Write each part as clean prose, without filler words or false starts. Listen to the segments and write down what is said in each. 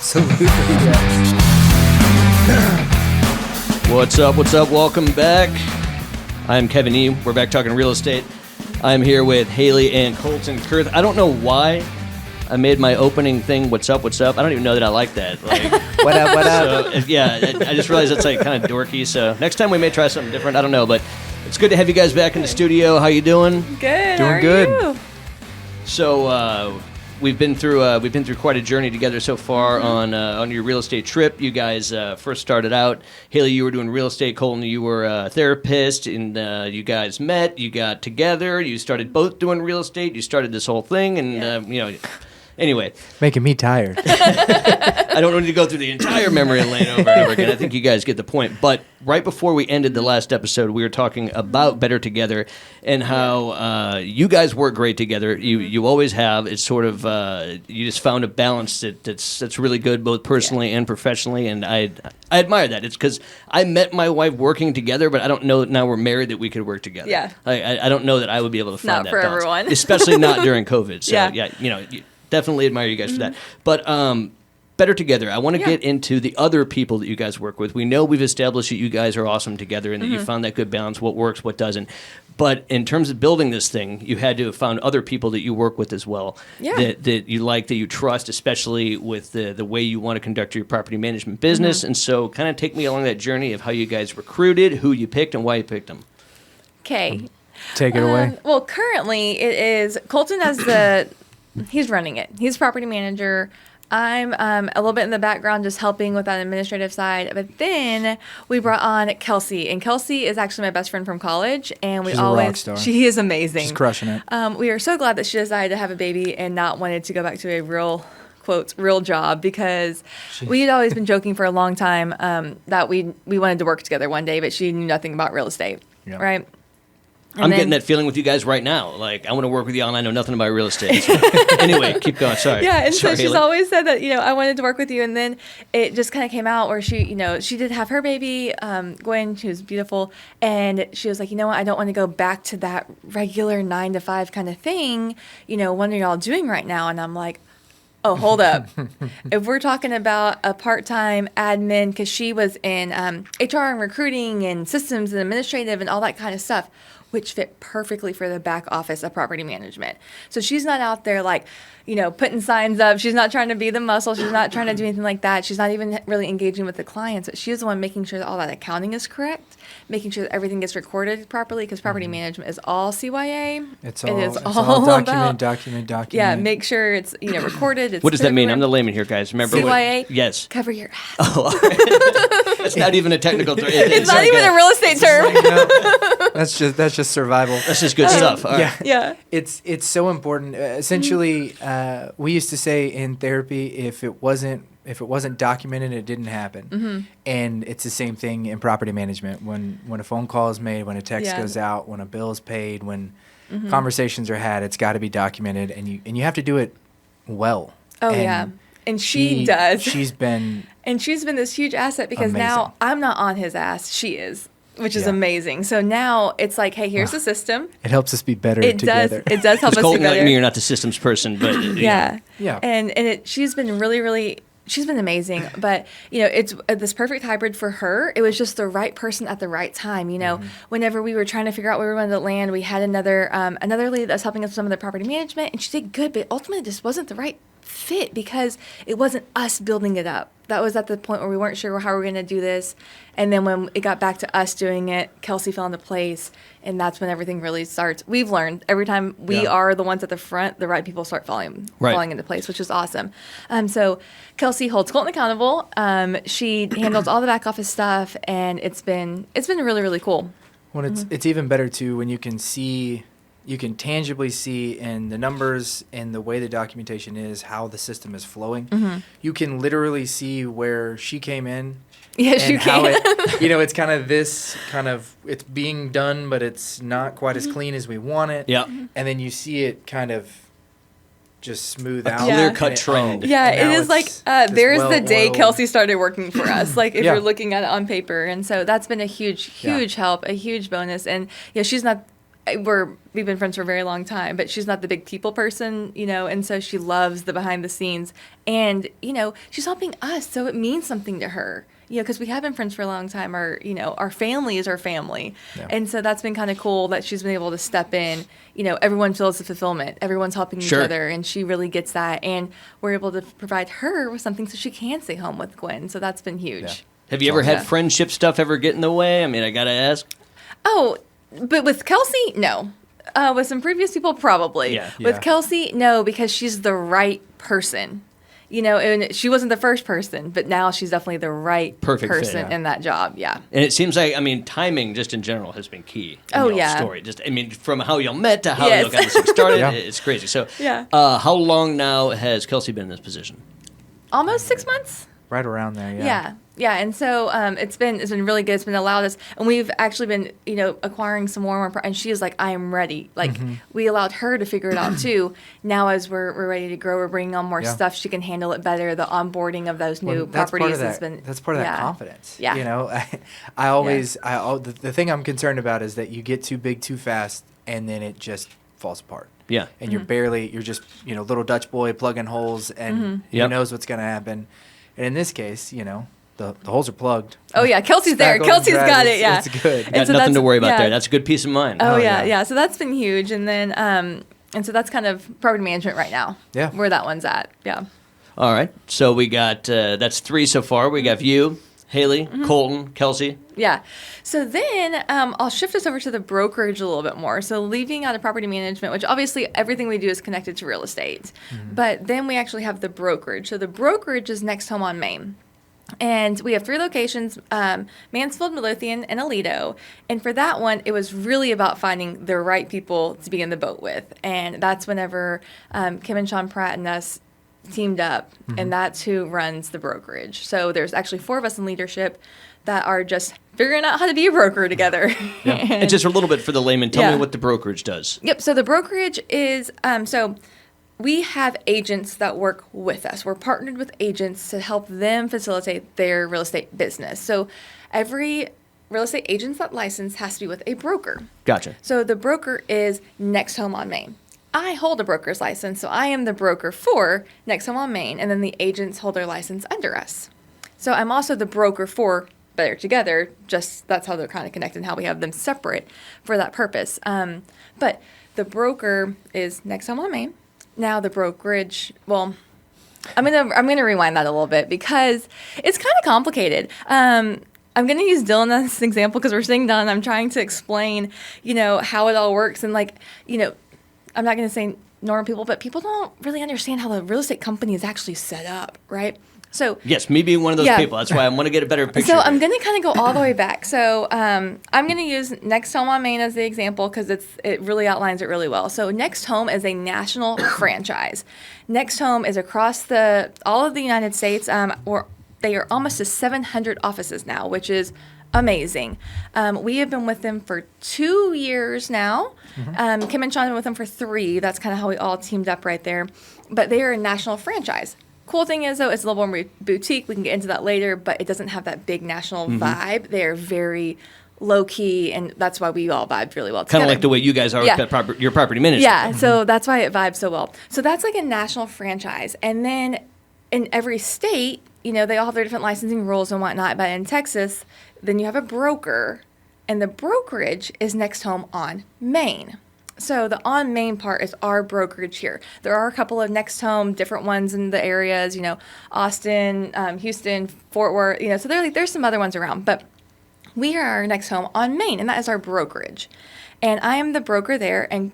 Absolutely, yes. What's up? What's up? Welcome back. I'm Kevin E. We're back talking real estate. I'm here with Haley and Colton Kurth. I don't know why I made my opening thing, what's up, what's up. I don't even know that I like that. Like, What up, what up? so, yeah, I just realized that's like kind of dorky. So next time we may try something different. I don't know, but it's good to have you guys back in the studio. How you doing? Good. Doing How are good. you? So we've been through quite a journey together so far on your real estate trip. You guys first started out. Haley, you were doing real estate. Colton, you were a therapist, and you guys met. You got together. You started both doing real estate. You started this whole thing, and Anyway, Making me tired. I don't need to go through the entire memory lane over and over again. I think you guys get the point. But right before we ended the last episode, we were talking about Better Together and how you guys work great together. You always have. It's sort of you just found a balance that's really good, both personally and professionally. And I admire that. It's because I met my wife working together, but I don't know that now we're married that we could work together. Yeah. I don't know that I would be able to find Not that for balance. everyone. Especially not during COVID. So Yeah. definitely admire you guys for that. But Better Together, I want to get into the other people that you guys work with. We know we've established that you guys are awesome together and that you found that good balance, what works, what doesn't. But in terms of building this thing, you had to have found other people that you work with as well that you like, that you trust, especially with the way you want to conduct your property management business. And so kind of take me along that journey of how you guys recruited, who you picked, and why you picked them. Okay. Take it away. Well, currently it is Colton he's running it. He's property manager. I'm a little bit in the background just helping with that administrative side. But then we brought on Kelsey. And Kelsey is actually my best friend from college. And She's a rock star. She is amazing. She's crushing it. We are so glad that she decided to have a baby and not wanted to go back to a real, quotes, real job, because we had always been joking for a long time that we wanted to work together one day, but she knew nothing about real estate, right? I'm getting that feeling with you guys right now. Like, I want to work with you, and I know nothing about real estate. So. Anyway, keep going. Sorry. Yeah, and Sorry, so she's Haley. always said that, I wanted to work with you. And then it just kind of came out where she did have her baby, Gwen. She was beautiful. And she was like, you know what? I don't want to go back to that regular 9 to 5 kind of thing. What are y'all doing right now? And I'm like, oh, hold up. If we're talking about a part-time admin, because she was in HR and recruiting and systems and administrative and all that kind of stuff, which fit perfectly for the back office of property management. So she's not out there like, putting signs up. She's not trying to be the muscle. She's not trying to do anything like that. She's not even really engaging with the clients, but she's the one making sure that all that accounting is correct, making sure that everything gets recorded properly, because property management is all CYA. It's all document. Yeah, make sure it's recorded. It's What does that mean? circular. I'm the layman here, guys. Remember CYA? Yes. Cover your ass. Oh, all right. That's not even a technical term. It's not even a real estate term. That's just survival. That's just good stuff. All right. Yeah. It's so important. Essentially, we used to say in therapy, if it wasn't documented, it didn't happen. And it's the same thing in property management. When a phone call is made, when a text goes out, when a bill is paid, when conversations are had, it's got to be documented, and you have to do it well. Oh, and yeah. And she does. She's been this huge asset, because amazing. now I'm not on his ass. She is, which is Yeah. amazing. So now it's like, hey, here's the system. It helps us be better It together. does help Because us Colton, be like better. me, you're not the systems person, but Yeah. Yeah. And she's been really, she's been amazing. But, it's this perfect hybrid for her. It was just the right person at the right time. Whenever we were trying to figure out where we wanted to land, we had another lady that was helping us with some of the property management, and she did good, but ultimately it just wasn't the right fit, because it wasn't us building it up. That was at the point where we weren't sure how we were going to do this. And then when it got back to us doing it, Kelsey fell into place, and that's when everything really starts. We've learned every time we are the ones at the front, the right people start falling into place, which is awesome. So Kelsey holds Colton accountable. She handles all the back office stuff, and it's been really, really cool. Well, it's even better too when you can tangibly see in the numbers and the way the documentation is, how the system is flowing. You can literally see where she came in. Yes, you how can. it's kind of it's being done, but it's not quite as clean as we want it. Yeah. And then you see it kind of just smooth out. Clear-cut trend. Yeah, And it now is like it's just there's the day well-oiled. Kelsey started working for us. Like if Yeah. you're looking at it on paper, and so that's been a huge help, a huge bonus. And she's not we've been friends for a very long time, but she's not the big people person, and so she loves the behind the scenes, and she's helping us, so it means something to her. Because we have been friends for a long time. Our family is our family. Yeah. And so that's been kind of cool that she's been able to step in. Everyone feels the fulfillment. Everyone's helping each other, and she really gets that. And we're able to provide her with something so she can stay home with Gwen. So that's been huge. Yeah. Have you ever had Yeah. friendship stuff ever get in the way? I mean, I got to ask. Oh, but with Kelsey, no. With some previous people, probably. Yeah. With Yeah. Kelsey, no, because she's the right person. And she wasn't the first person, but now she's definitely the right Perfect fit, person yeah. in that job. Yeah. And it seems like, timing just in general has been key in Oh, y'all's yeah. story. Just, from how y'all met to how Yes. y'all got this thing started, Yeah. it's crazy. So, Yeah. how long now has Kelsey been in this position? Almost 6 months. Right around there, yeah. Yeah. And so it's been really good. It's been allowed us, and we've actually been acquiring some more, and she is like, I am ready. Like we allowed her to figure it out too. Now as we're ready to grow, we're bringing on more Yeah. stuff. She can handle it better. The onboarding of those new Well, that's part properties of that, has been that's part of that yeah. confidence. Yeah. The thing I'm concerned about is that you get too big too fast and then it just falls apart. Yeah. And you're just little Dutch boy plugging holes, and who Yep. knows what's going to happen. And in this case, the holes are plugged. Oh yeah, Kelsey's there. Back on Kelsey's track. got it. Yeah, It's good. And Got so nothing that's- to worry about yeah. there. That's a good peace of mind. Oh, Oh, yeah, yeah. So that's been huge, and then and so that's kind of property management right now. Yeah. Where that one's at. Yeah. All right. So we got, that's 3 so far. We got you, Haley, Colton, Kelsey. Yeah. So then I'll shift us over to the brokerage a little bit more. So leaving out of property management, which obviously everything we do is connected to real estate. But then we actually have the brokerage. So the brokerage is Next Home on Main. And we have 3 locations, Mansfield, Midlothian, and Aledo. And for that one, it was really about finding the right people to be in the boat with. And that's whenever Kim and Sean Pratt and us teamed up. And that's who runs the brokerage. So there's actually 4 of us in leadership that are just figuring out how to be a broker together. And just a little bit for the layman, tell Yeah. me what the brokerage does. Yep. So the brokerage is so we have agents that work with us. We're partnered with agents to help them facilitate their real estate business. So every real estate agent that license has to be with a broker. Gotcha. So the broker is Next Home on Main. I hold a broker's license, so I am the broker for Next Home on Main, and then the agents hold their license under us. So I'm also the broker for Better Together. Just that's how they're kind of connected and how we have them separate for that purpose. But the broker is Next Home on Main. Now the brokerage, well, I'm gonna rewind that a little bit because it's kind of complicated. I'm gonna use Dylan as an example because we're sitting down and I'm trying to explain, how it all works, and I'm not gonna say normal people, but people don't really understand how the real estate company is actually set up, right? So Yes, me being one of those Yeah. people. That's why I want to get a better picture. so of I'm it. going to kind of go all the way back. So I'm going to use Next Home on Main as the example because it really outlines it really well. So Next Home is a national franchise. Next Home is across all of the United States. They are almost to 700 offices now, which is amazing. We have been with them for 2 years now. Kim and Sean have been with them for 3. That's kind of how we all teamed up right there. But they are a national franchise. Cool thing is, though, it's a little more boutique. We can get into that later, but it doesn't have that big national vibe. They are very low key, and that's why we all vibed really well Kind together. of like the way you guys are Yeah. with your property management. Yeah, so that's why it vibes so well. So that's like a national franchise. And then in every state, they all have their different licensing rules and whatnot. But in Texas, then you have a broker, and the brokerage is Next Home on Main. So the on Main part is our brokerage here. There are a couple of Next Home, different ones in the areas, Austin, Houston, Fort Worth, so there's some other ones around. But we are our Next Home on Main, and that is our brokerage. And I am the broker there, and,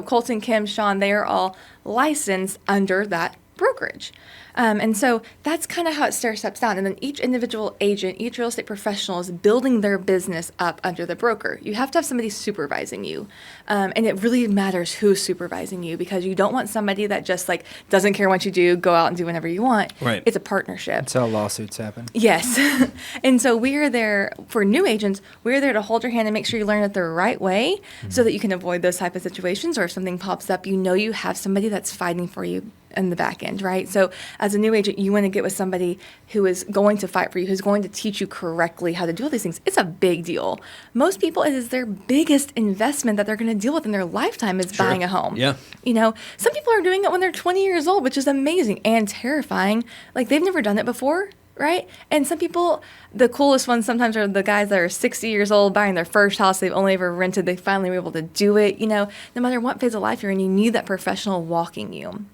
Colton, Kim, Sean, they are all licensed under that brokerage. And so that's kind of how it steps down. And then each individual agent, each real estate professional is building their business up under the broker. You have to have somebody supervising you. And it really matters who's supervising you because you don't want somebody that just doesn't care what you do, go out and do whatever you want. Right. It's a partnership. That's how lawsuits happen. Yes. And so we are there for new agents. We're there to hold your hand and make sure you learn it the right way so that you can avoid those type of situations, or if something pops up, you have somebody that's fighting for you in the back end, right? So as a new agent, you want to get with somebody who is going to fight for you, who's going to teach you correctly how to do all these things. It's a big deal. Most people, it is their biggest investment that they're going to deal with in their lifetime is buying a home. Yeah. You know, some people are doing it when they're 20 years old, which is amazing and terrifying. Like they've never done it before, right? And some people, the coolest ones sometimes are the guys that are 60 years old buying their first house they've only ever rented. They finally were able to do it. You know, no matter what phase of life you're in, you need that professional walking you.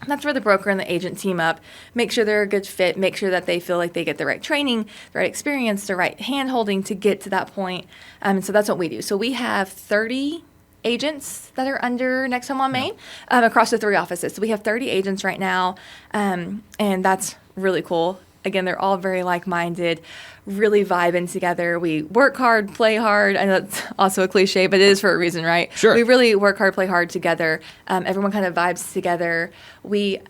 That's where the broker and the agent team up, make sure they're a good fit, make sure that they feel like they get the right training, the right experience, the right hand holding to get to that point. And so that's what we do. So we have 30 agents that are under Next Home on Main across the 3 offices. So we have 30 agents right now, and that's really cool. Again, they're all very like-minded, really vibing together. We work hard, play hard. I know that's also a cliche, but it is for a reason, right? Sure. We really work hard, play hard together. Everyone kind of vibes together. We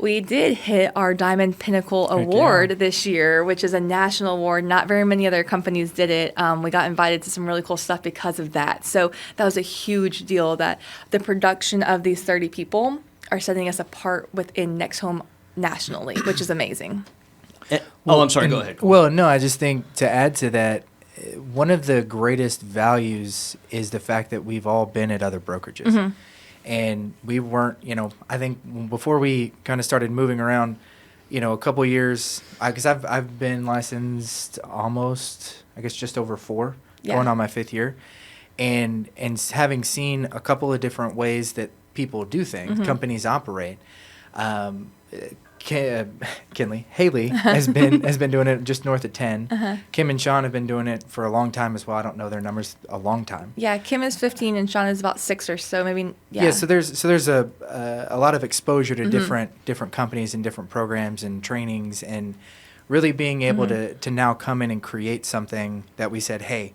did hit our Diamond Pinnacle Award this year, which is a national award. Not very many other companies did it. We got invited to some really cool stuff because of that. So that was a huge deal that the production of these 30 people are setting us apart within Next Home nationally, which is amazing. I'm sorry. Go ahead. Well, no, I just think to add to that, one of the greatest values is the fact that we've all been at other brokerages. Mm-hmm. And we weren't, I think before we kind of started moving around, a couple years, because I've been licensed almost, I guess, just over 4, going on my 5th year. And having seen a couple of different ways that people do things, companies operate, Haley has been doing it just north of 10. Kim and Sean have been doing it for a long time as well. I don't know their numbers a long time. Yeah, Kim is 15 and Sean is about 6 or so, maybe. Yeah. So there's a lot of exposure to different companies and different programs and trainings, and really being able to now come in and create something that we said, hey,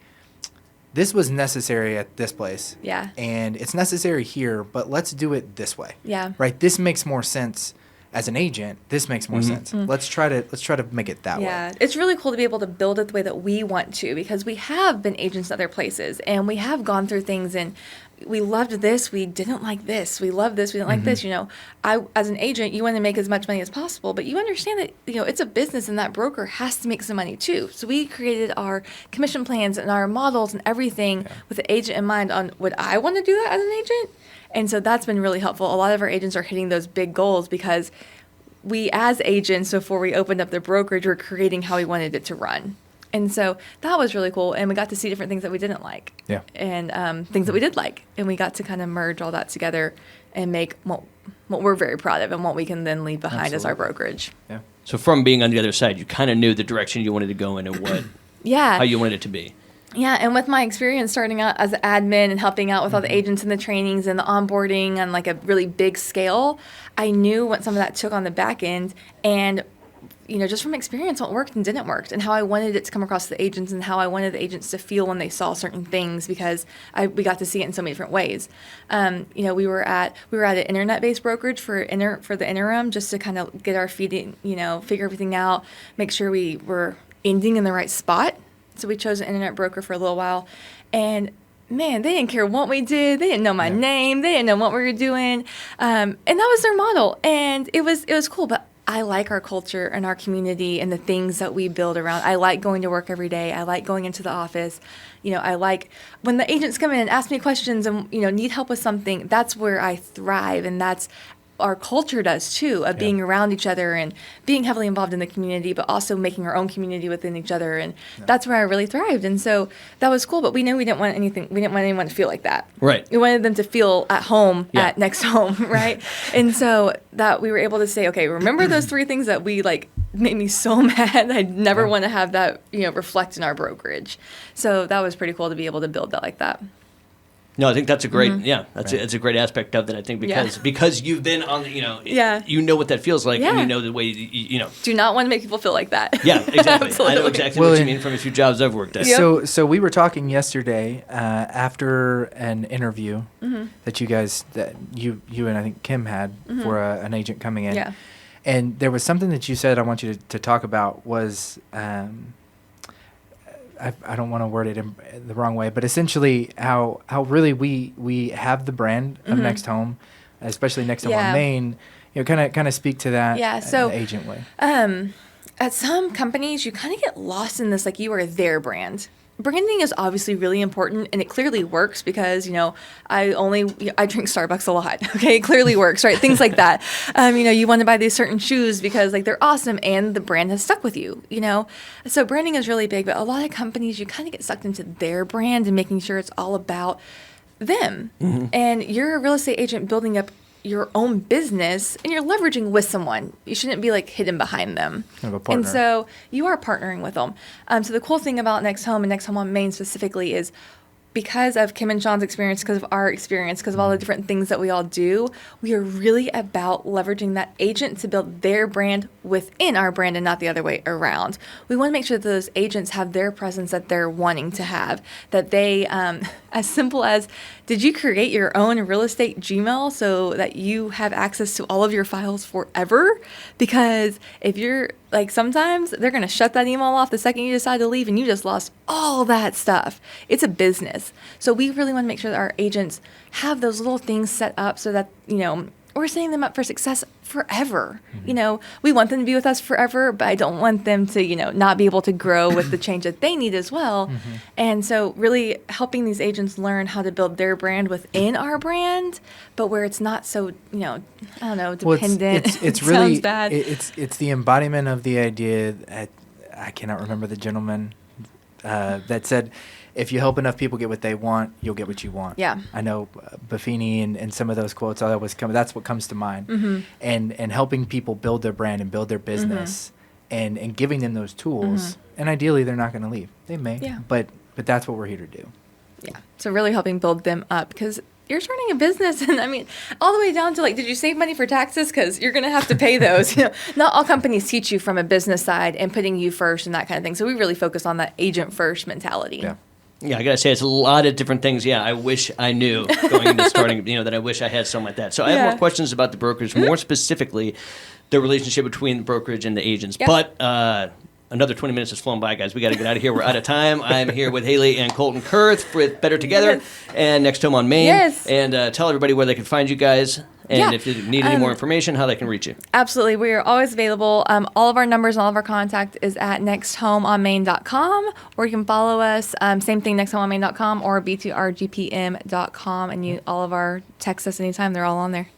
this was necessary at this place. Yeah. And it's necessary here, but let's do it this way. Yeah. Right. This makes more sense. As an agent, this makes more sense. Let's try to make it that way. Yeah, it's really cool to be able to build it the way that we want to, because we have been agents at other places and we have gone through things and we loved this, we didn't like this, we loved this, we didn't like this. As an agent, you want to make as much money as possible, but you understand that it's a business and that broker has to make some money too. So we created our commission plans and our models and everything with the agent in mind on, would I want to do that as an agent? And so that's been really helpful. A lot of our agents are hitting those big goals because we, as agents, before we opened up the brokerage, were creating how we wanted it to run. And so that was really cool. And we got to see different things that we didn't like. Yeah. And things that we did like. And we got to kind of merge all that together and make what we're very proud of and what we can then leave behind as our brokerage. Yeah. So from being on the other side, you kind of knew the direction you wanted to go in and how you wanted it to be. Yeah, and with my experience starting out as an admin and helping out with all the agents and the trainings and the onboarding on like a really big scale, I knew what some of that took on the back end, and just from experience what worked and didn't work, and how I wanted it to come across to the agents and how I wanted the agents to feel when they saw certain things, because we got to see it in so many different ways. We were at an internet-based brokerage for the interim, just to kind of get our feet in, figure everything out, make sure we were ending in the right spot. So we chose an internet broker for a little while, and man, they didn't care what we did. They didn't know my name. They didn't know what we were doing, and that was their model, and it was cool. But I like our culture and our community and the things that we build around. I like going to work every day. I like going into the office. I like when the agents come in and ask me questions and need help with something. That's where I thrive, and that's our culture does too, of being around each other and being heavily involved in the community, but also making our own community within each other. And that's where I really thrived. And so that was cool, but we knew we didn't want anyone to feel like that. Right. We wanted them to feel at home at Next Home, right? And so that we were able to say, okay, remember those 3 things that we made me so mad. I'd never want to have that, reflect in our brokerage. So that was pretty cool to be able to build that like that. No, I think that's a great, it's a great aspect of that, I think, because you've been on, you know what that feels like, and you know the way, Do not want to make people feel like that. Yeah, exactly. I know exactly what you mean from a few jobs I've worked at. Yep. So we were talking yesterday after an interview that you and I think Kim had for an agent coming in. Yeah. And there was something that you said I want you to talk about was, I don't want to word it in the wrong way, but essentially how really we have the brand of Next Home, especially Next Home on Main, kind of speak to that. Yeah, so, agent way. At some companies, you kind of get lost in this, like you are their brand. Branding is obviously really important, and it clearly works because, I drink Starbucks a lot. Okay, it clearly works, right? Things like that. You want to buy these certain shoes because like they're awesome and the brand has stuck with you, So branding is really big, but a lot of companies, you kind of get sucked into their brand and making sure it's all about them. Mm-hmm. And you're a real estate agent building up your own business and you're leveraging with someone. You shouldn't be like hidden behind them. And so you are partnering with them. So the cool thing about Next Home and Next Home on Main specifically is because of Kim and Sean's experience, because of our experience, because of all the different things that we all do, we are really about leveraging that agent to build their brand within our brand and not the other way around. We want to make sure that those agents have their presence that they're wanting to have, that they, as simple as, did you create your own real estate Gmail so that you have access to all of your files forever? Because if you're like, sometimes they're going to shut that email off the second you decide to leave and you just lost all that stuff. It's a business. So we really want to make sure that our agents have those little things set up so that, we're setting them up for success forever. Mm-hmm. We want them to be with us forever, but I don't want them to, not be able to grow with the change that they need as well. Mm-hmm. And so really helping these agents learn how to build their brand within our brand, but where it's not so, dependent. Well, it's really, sounds bad. It's the embodiment of the idea I cannot remember the gentleman that said, if you help enough people get what they want, you'll get what you want. Yeah. I know Buffini and some of those quotes always come. That's what comes to mind. Mm-hmm. And helping people build their brand and build their business, and giving them those tools. And ideally, they're not going to leave. They may. Yeah. But that's what we're here to do. Yeah. So really helping build them up because you're starting a business, and all the way down to like, did you save money for taxes? Because you're going to have to pay those. Not all companies teach you from a business side and putting you first and that kind of thing. So we really focus on that agent first mentality. Yeah. Yeah, I gotta say, it's a lot of different things. Yeah, I wish I knew going into starting, that I wish I had something like that. So I have more questions about the brokerage, more specifically the relationship between the brokerage and the agents. Yep. But another 20 minutes has flown by, guys. We got to get out of here. We're out of time. I'm here with Haley and Colton Kurth with Better Together and Next Home on Main. Yes. And tell everybody where they can find you guys. And if you need any more information, how they can reach you. Absolutely. We are always available. All of our numbers and all of our contact is at nexthomeonmain.com, or you can follow us, same thing, nexthomeonmain.com or b2rgpm.com, and all of our text us anytime. They're all on there.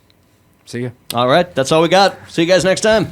See you. All right. That's all we got. See you guys next time.